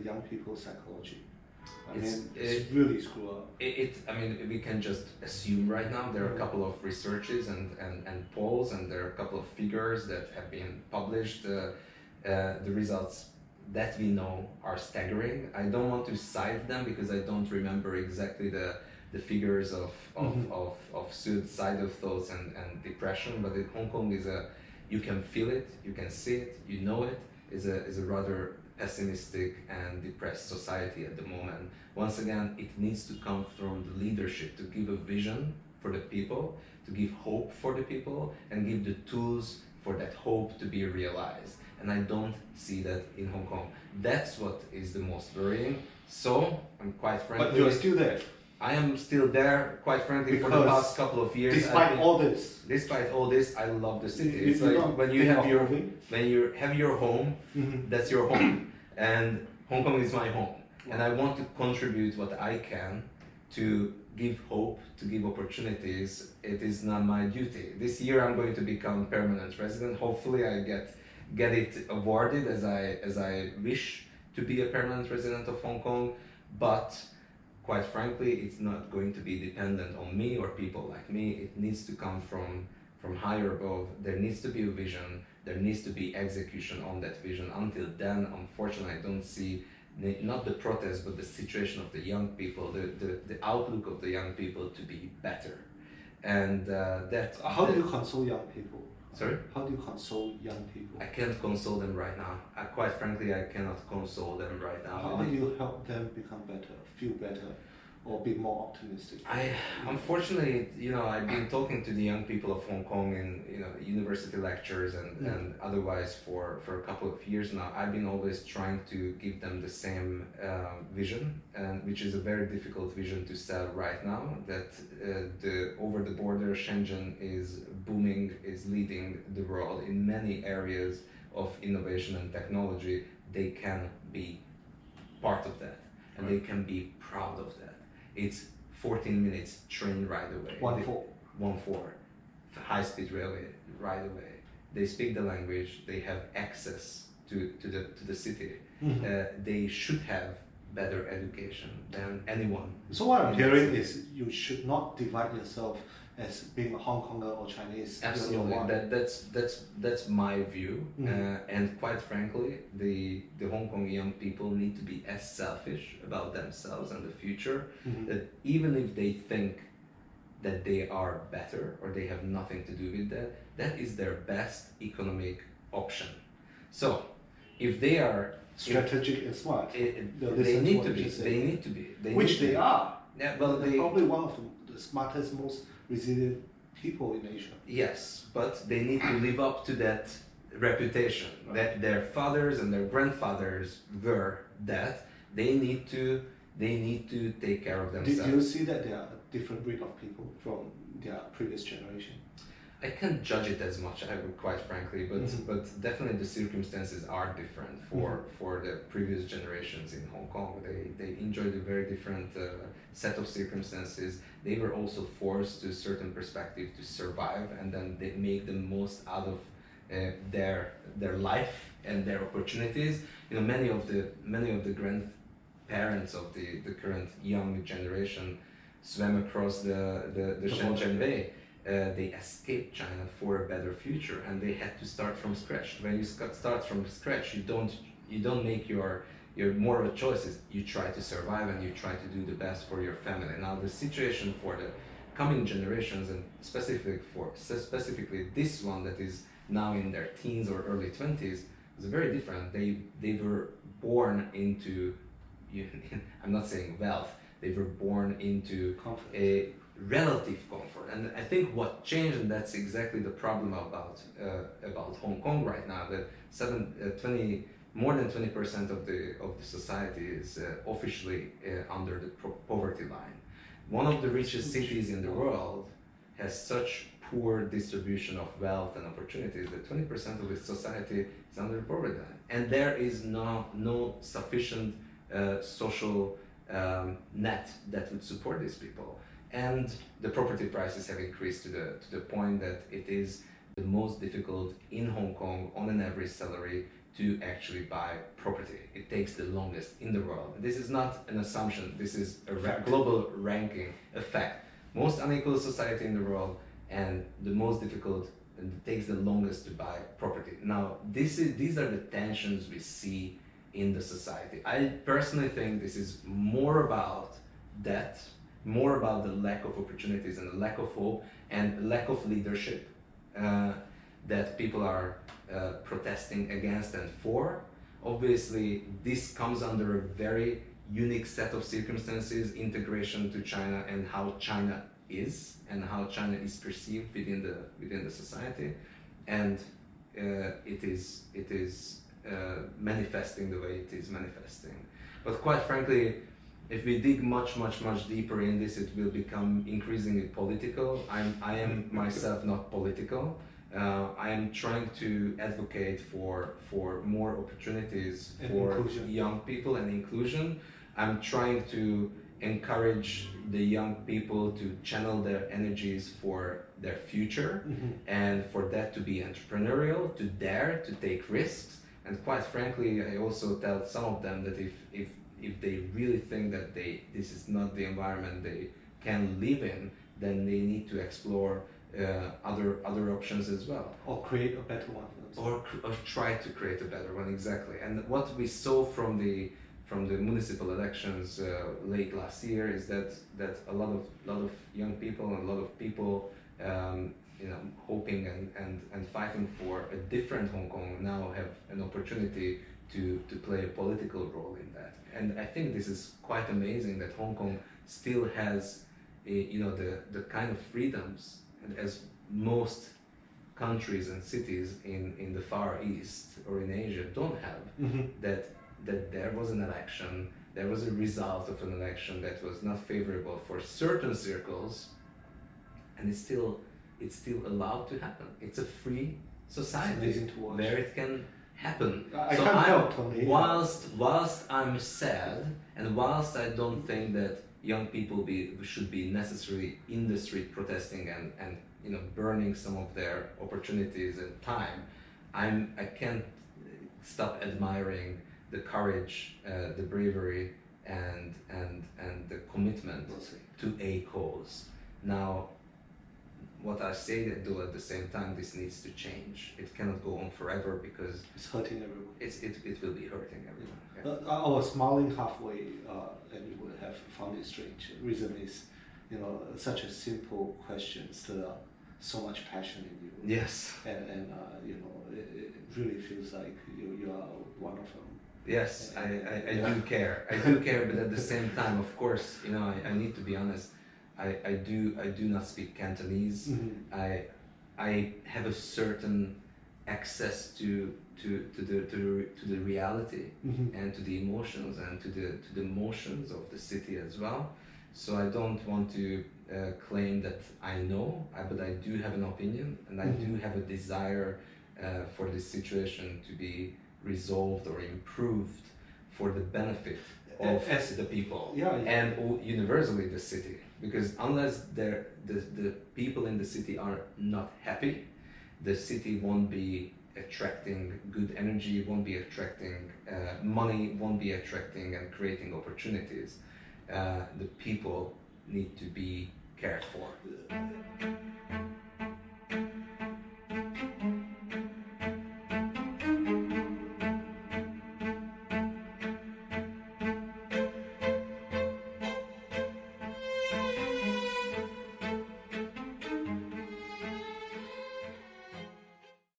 young people's psychology? It's really screwed up. I mean, we can just assume right now. There are a couple of researches and polls, and there are a couple of figures that have been published. The results that we know are staggering. I don't want to cite them because I don't remember exactly the figures of suicidal thoughts and depression, but in Hong Kong you can feel it, you can see it, you know it, is a rather pessimistic and depressed society at the moment. Once again, it needs to come from the leadership to give a vision for the people, to give hope for the people, and give the tools for that hope to be realized. And I don't see that in Hong Kong. That's what is the most worrying. So, I'm quite frankly... But you're still there. I am still there, quite frankly, for the past couple of years. Despite all this, I love the city. It's like when you have your home, that's your home, and Hong Kong is my home, and I want to contribute what I can to give hope, to give opportunities. It is not my duty. This year I'm going to become permanent resident. Hopefully I get it awarded as I wish to be a permanent resident of Hong Kong, but quite frankly, it's not going to be dependent on me or people like me. It needs to come from higher above. There needs to be a vision. There needs to be execution on that vision. Until then, unfortunately, I don't see not the protest, but the situation of the young people, the outlook of the young people to be better. And How do you console young people? Sorry? How do you console young people? I can't console them right now. Quite frankly, I cannot console them right now. How do you help them become better, feel better, or be more optimistic? Unfortunately, I've been talking to the young people of Hong Kong in university lectures and otherwise for a couple of years now. I've been always trying to give them the same vision, which is a very difficult vision to sell right now. That the over the border Shenzhen is booming, is leading the world in many areas of innovation and technology. They can be part of that, and they can be proud of that. It's 14 minutes train ride away. 1-4. High-speed railway ride away. They speak the language. They have access to the city. They should have better education than anyone. So what I'm hearing is you should not divide yourself as being a Hong Konger or Chinese. Absolutely, that's my view. And quite frankly, the Hong Kong young people need to be as selfish about themselves and the future, that even if they think that they are better or they have nothing to do with that, that is their best economic option. So, if they are strategic and smart, they need to be. Which they are. Yeah, well, they're probably one of the smartest, most resilient people in Asia. Yes, but they need to live up to that reputation, that their fathers and their grandfathers were that. They need to take care of themselves. Do you see that they are a different breed of people from their previous generation? I can't judge it as much, quite frankly, but definitely the circumstances are different for the previous generations in Hong Kong. They enjoyed a very different set of circumstances. They were also forced to a certain perspective to survive, and then they make the most out of their life and their opportunities. Many of the grandparents of the current young generation swam across the Shenzhen Bay. They escaped China for a better future, and they had to start from scratch. When you start from scratch, you don't make your moral choices. You try to survive and you try to do the best for your family. Now the situation for the coming generations, and specifically this one that is now in their teens or early 20s, is very different. They were born into, I'm not saying wealth. They were born into a relative comfort, and I think what changed, and that's exactly the problem about Hong Kong right now, that more than 20% of the society is officially under the poverty line. One of the richest cities in the world has such poor distribution of wealth and opportunities that 20% of its society is under the poverty line, and there is no sufficient social net that would support these people. And the property prices have increased to the point that it is the most difficult in Hong Kong on an average salary to actually buy property. It takes the longest in the world. This is not an assumption, this is a global ranking, a fact. Most unequal society in the world and the most difficult, and it takes the longest to buy property. Now, these are the tensions we see in the society. I personally think this is more about that, more about the lack of opportunities and the lack of hope and lack of leadership that people are protesting against and for. Obviously, this comes under a very unique set of circumstances, integration to China and how China is and how China is perceived within the society, and it is manifesting the way it is manifesting. But quite frankly, if we dig much deeper in this, it will become increasingly political. I am myself not political. I am trying to advocate for more opportunities for young people and inclusion. I'm trying to encourage the young people to channel their energies for their future, and for that to be entrepreneurial, to dare to take risks. And quite frankly, I also tell some of them that if they really think that this is not the environment they can live in, then they need to explore other options as well. Or create a better one for themselves. Or try to create a better one, exactly. And what we saw from the municipal elections late last year is that a lot of young people and a lot of people hoping and fighting for a different Hong Kong now have an opportunity to play a political role in that. And I think this is quite amazing that Hong Kong still has the kind of freedoms as most countries and cities in the Far East or in Asia don't have. That there was an election, there was a result of an election that was not favorable for certain circles, and it's still allowed to happen. It's a free society where it can happen. I can't help, Tony. Whilst I'm sad, and whilst I don't think that young people should be necessarily in the street protesting and burning some of their opportunities and time, I can't stop admiring the courage, the bravery, and the commitment to a cause. Now, what I say that though at the same time, this needs to change. It cannot go on forever because it's hurting everyone. It will be hurting everyone. Yeah. I was smiling halfway, and you would have found it strange. The reason is, such a simple question still so much passion in you. Yes. And it really feels like you are one of them. Yes, I do care. I do care, but at the same time, of course, I need to be honest. I do not speak Cantonese. I have a certain access to the reality and to the emotions and to the motions of the city as well. So I don't want to claim that I know, but I do have an opinion, and I do have a desire for this situation to be resolved or improved for the benefit of the people and universally the city. Because unless the people in the city are not happy, the city won't be attracting good energy, won't be attracting money, won't be attracting and creating opportunities. The people need to be cared for.